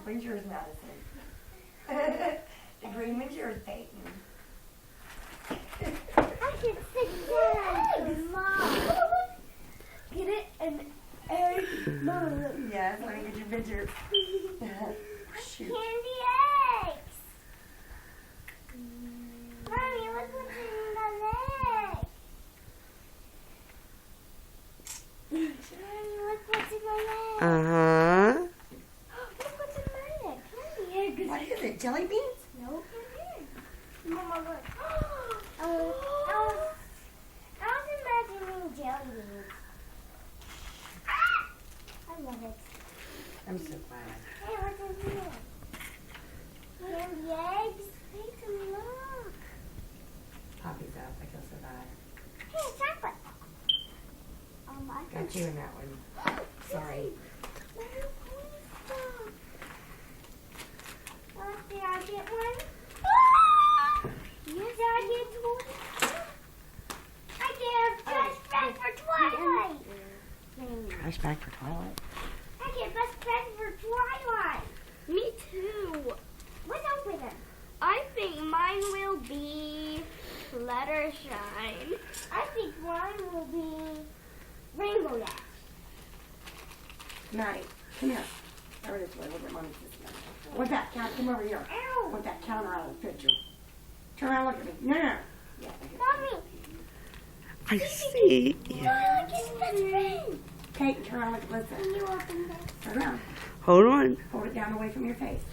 one's yours, Madison. The green one's yours, Peyton. I can sit down, Mom. Get it? And Mom. Yes, let me get your picture. Shoot. Candy eggs. Mommy, look what's in the leg. Mommy, look what's in my leg. Uh-huh. Look what's in my leg. Candy eggs. What is it, jelly beans? Nope. Mama, look. I was imagining jelly beans. I love it. I'm so glad. Hey, what's in here? Candy eggs. Take some look. Poppy's up. I feel so bad. Hey, chocolate. I Got you in that one. Sorry. Did I get one? Yes, I get one. I get a best friend for Twilight. Trash bag for Twilight. I get best friend for Twilight. Me too. Let's open them. I think mine will be Fluttershy. I think mine will be Rainbow Dash. Maddie, come here. Over this way. Look at Mommy's this way. What's that? Come over here. Ow! Put that counter out of the picture. Turn around, look at me. No. Yeah, Mommy! I see. Look, it's best friend. Peyton, turn around, look, listen. Can you open this? Turn around. Hold on. Hold it down away from your face.